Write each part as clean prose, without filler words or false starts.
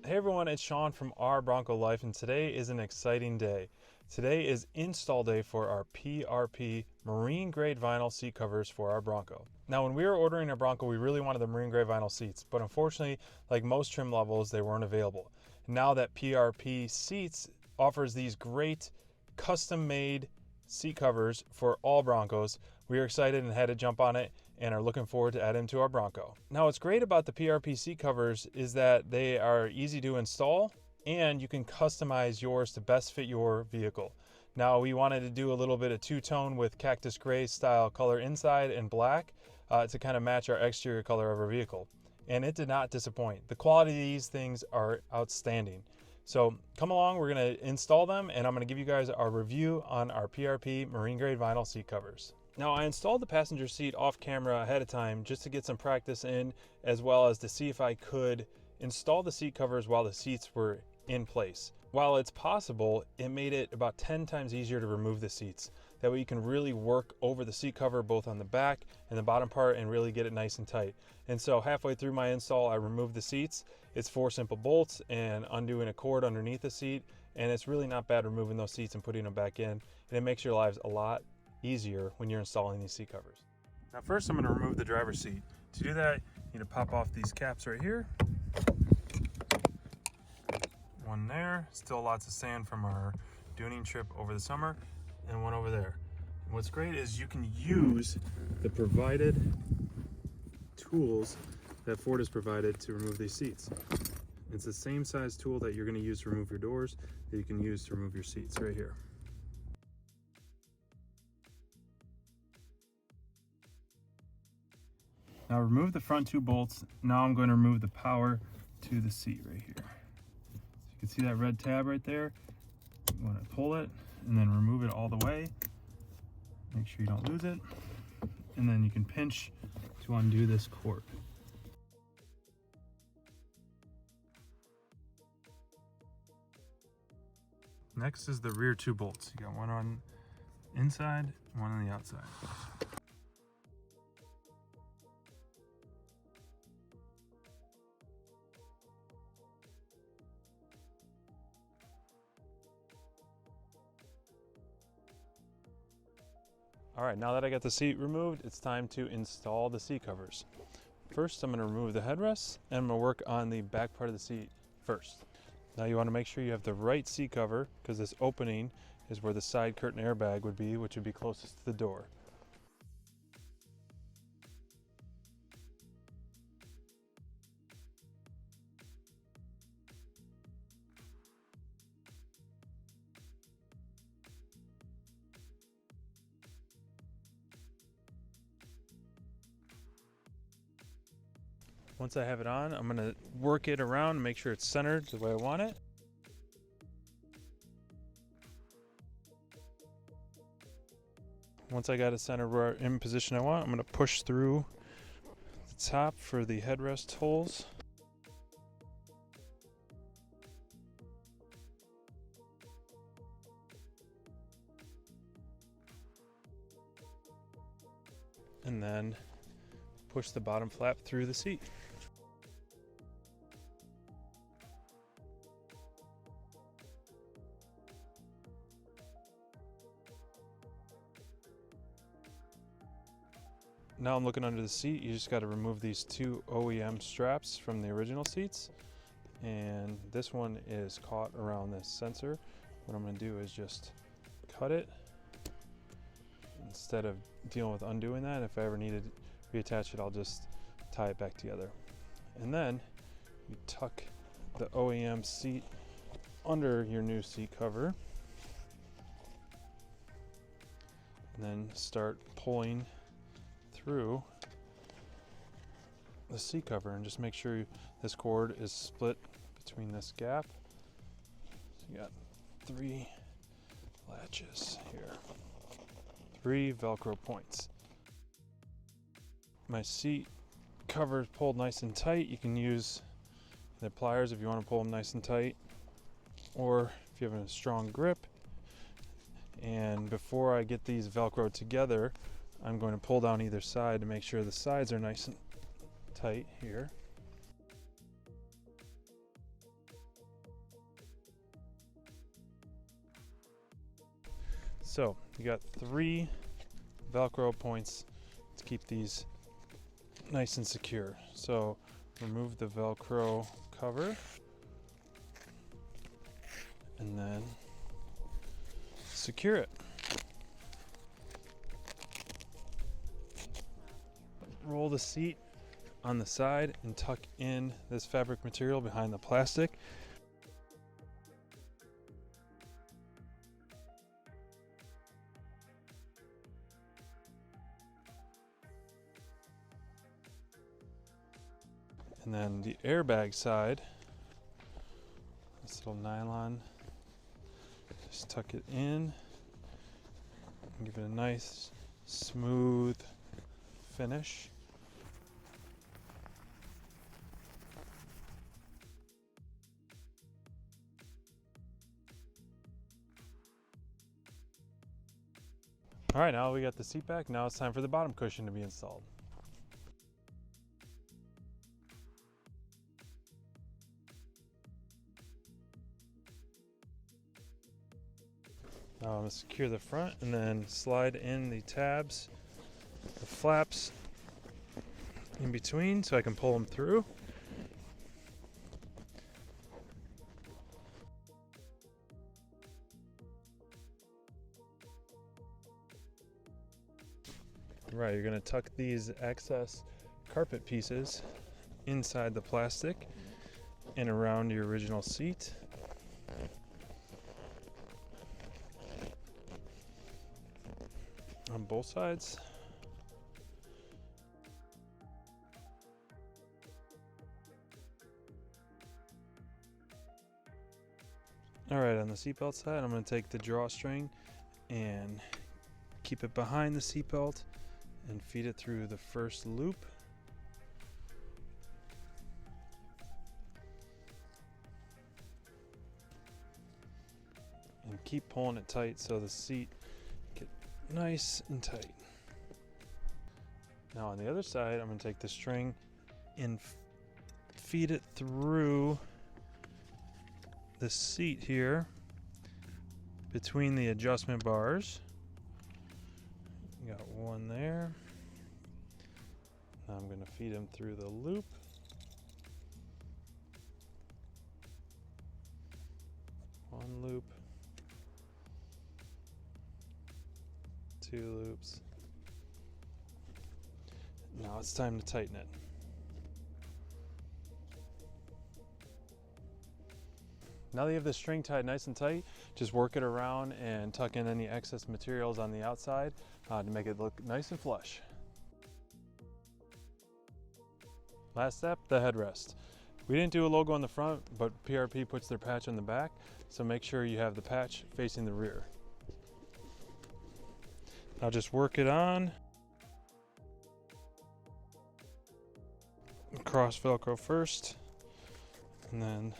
Hey everyone, it's Sean from Our Bronco Life, and today is an exciting day. Today is install day for our PRP marine grade vinyl seat covers for our Bronco. Now, when we were ordering our Bronco, we really wanted the marine grade vinyl seats, but unfortunately, like most trim levels, they weren't available. Now that PRP Seats offers these great custom made seat covers for all Broncos, we are excited and had to jump on it and are looking forward to add them to our Bronco. Now, what's great about the PRP seat covers is that they are easy to install and you can customize yours to best fit your vehicle. Now, we wanted to do a little bit of two-tone with cactus gray style color inside and black to kind of match our exterior color of our vehicle. And it did not disappoint. The quality of these things are outstanding. So come along, we're gonna install them and I'm gonna give you guys our review on our PRP marine grade vinyl seat covers. Now, I installed the passenger seat off camera ahead of time just to get some practice in, as well as to see if I could install the seat covers while the seats were in place. While it's possible, it made it about 10 times easier to remove the seats. That way you can really work over the seat cover both on the back and the bottom part and really get it nice and tight. And so halfway through my install, I removed the seats. It's 4 simple bolts and undoing a cord underneath the seat. And it's really not bad removing those seats and putting them back in. And it makes your lives a lot easier when you're installing these seat covers. Now first I'm going to remove the driver's seat. To do that, you need to pop off these caps right here. One there, still lots of sand from our duning trip over the summer, and one over there. And what's great is you can use the provided tools that Ford has provided to remove these seats. It's the same size tool that you're going to use to remove your doors that you can use to remove your seats right here. Now remove the front 2 bolts. Now I'm going to remove the power to the seat right here. You can see that red tab right there. You want to pull it and then remove it all the way. Make sure you don't lose it. And then you can pinch to undo this cord. Next is the rear 2 bolts. You got one on inside, one on the outside. All right, now that I got the seat removed, it's time to install the seat covers. First, I'm going to remove the headrests and I'm going to work on the back part of the seat first. Now you want to make sure you have the right seat cover because this opening is where the side curtain airbag would be, which would be closest to the door. Once I have it on, I'm going to work it around and make sure it's centered the way I want it. Once I got it centered where in position I want, I'm going to push through the top for the headrest holes. And then push the bottom flap through the seat. Now I'm looking under the seat. You just got to remove these 2 OEM straps from the original seats. And this one is caught around this sensor. What I'm going to do is just cut it instead of dealing with undoing that. If I ever needed to reattach it, I'll just tie it back together. And then you tuck the OEM seat under your new seat cover. And then start pulling through the seat cover and just make sure this cord is split between this gap. So you got 3 latches here, 3 Velcro points. My seat cover is pulled nice and tight. You can use the pliers if you want to pull them nice and tight, or if you have a strong grip. And before I get these Velcro together, I'm going to pull down either side to make sure the sides are nice and tight here. So you got 3 Velcro points to keep these nice and secure. So remove the Velcro cover and then secure it. Roll the seat on the side and tuck in this fabric material behind the plastic. And then the airbag side, this little nylon, just tuck it in and give it a nice smooth finish. All right, now we got the seat back. Now it's time for the bottom cushion to be installed. Now I'm going to secure the front and then slide in the tabs, the flaps in between so I can pull them through. Right, you're going to tuck these excess carpet pieces inside the plastic and around your original seat. On both sides. All right, on the seatbelt side, I'm going to take the drawstring and keep it behind the seatbelt and feed it through the first loop. And keep pulling it tight so the seat get nice and tight. Now on the other side, I'm going to take the string and feed it through the seat here between the adjustment bars. Got one there. Now I'm going to feed him through the loop. One loop. 2 loops. Now it's time to tighten it. Now that you have the string tied nice and tight, just work it around and tuck in any excess materials on the outside to make it look nice and flush. Last step, the headrest. We didn't do a logo on the front, but PRP puts their patch on the back, so make sure you have the patch facing the rear. Now just work it on. Cross Velcro first, and then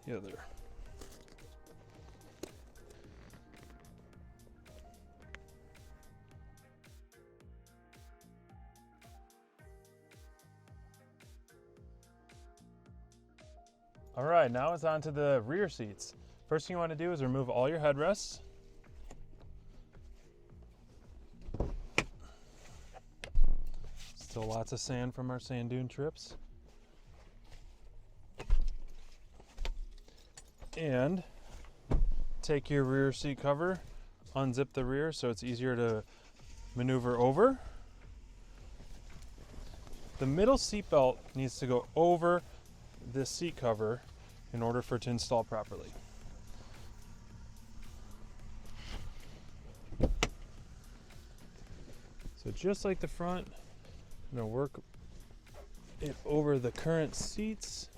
the other. All right, now it's on to the rear seats. First thing you want to do is remove all your headrests. Still lots of sand from our sand dune trips. And take your rear seat cover, unzip the rear so it's easier to maneuver over. The middle seat belt needs to go over this seat cover in order for it to install properly. So just like the front, I'm going to work it over the current seats.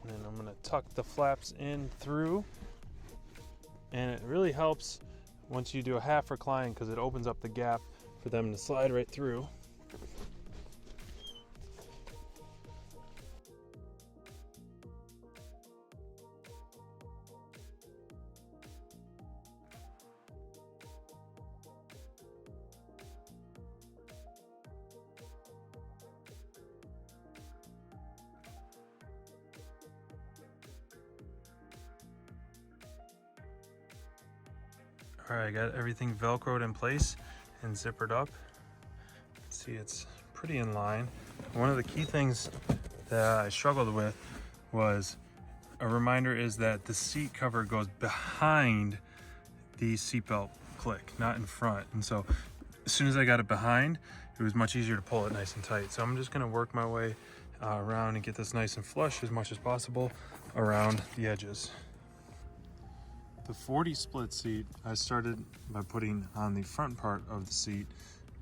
And I'm going to tuck the flaps in through, and it really helps once you do a half recline because it opens up the gap for them to slide right through. All right, I got everything Velcroed in place and zippered up. See, it's pretty in line. One of the key things that I struggled with was a reminder is that the seat cover goes behind the seatbelt click, not in front. And so as soon as I got it behind, it was much easier to pull it nice and tight. So I'm just gonna work my way around and get this nice and flush as much as possible around the edges. The 40 split seat, I started by putting on the front part of the seat,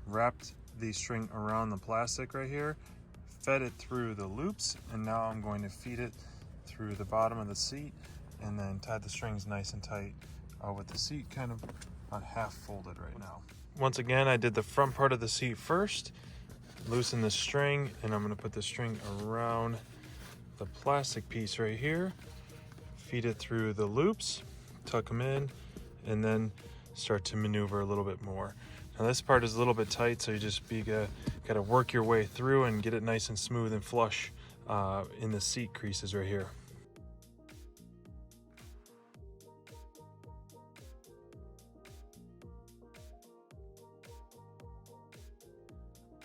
wrapped the string around the plastic right here, fed it through the loops, and now I'm going to feed it through the bottom of the seat and then tied the strings nice and tight with the seat kind of on half folded right now. Once again, I did the front part of the seat first, loosen the string, and I'm going to put the string around the plastic piece right here, feed it through the loops, tuck them in, and then start to maneuver a little bit more. Now this part is a little bit tight, so you just gotta work your way through and get it nice and smooth and flush in the seat creases right here.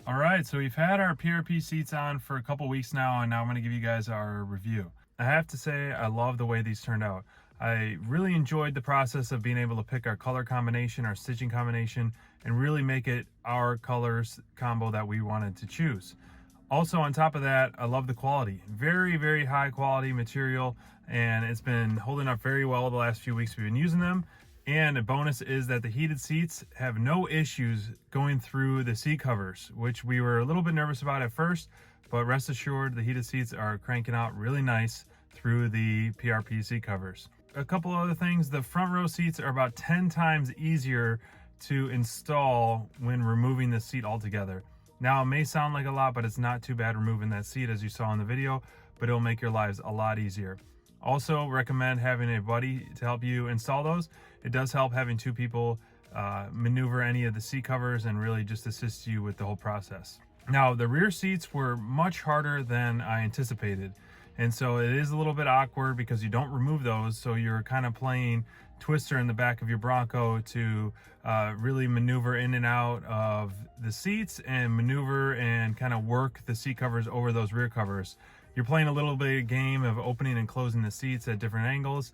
All right, so we've had our PRP seats on for a couple weeks now, and now I'm gonna give you guys our review. I have to say, I love the way these turned out. I really enjoyed the process of being able to pick our color combination, our stitching combination, and really make it our colors combo that we wanted to choose. Also, on top of that, I love the quality. Very, very high quality material, and it's been holding up very well the last few weeks we've been using them. And a bonus is that the heated seats have no issues going through the seat covers, which we were a little bit nervous about at first, but rest assured the heated seats are cranking out really nice through the PRP seat covers. A couple other things, the front row seats are about 10 times easier to install when removing the seat altogether. Now it may sound like a lot, but it's not too bad removing that seat as you saw in the video, but it'll make your lives a lot easier. Also recommend having a buddy to help you install those. It does help having two people maneuver any of the seat covers and really just assist you with the whole process. Now the rear seats were much harder than I anticipated. And so it is a little bit awkward because you don't remove those. So you're kind of playing twister in the back of your Bronco to really maneuver in and out of the seats and maneuver and kind of work the seat covers over those rear covers. You're playing a little bit of game of opening and closing the seats at different angles.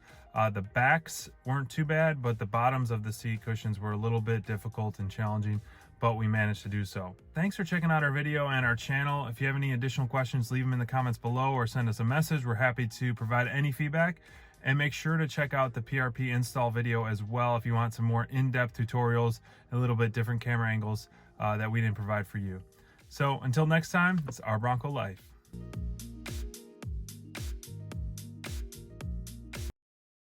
The backs weren't too bad, but the bottoms of the seat cushions were a little bit difficult and challenging, but we managed to do so. Thanks for checking out our video and our channel. If you have any additional questions, leave them in the comments below or send us a message. We're happy to provide any feedback. And make sure to check out the PRP install video as well if you want some more in-depth tutorials, a little bit different camera angles that we didn't provide for you. So until next time, it's our Bronco life.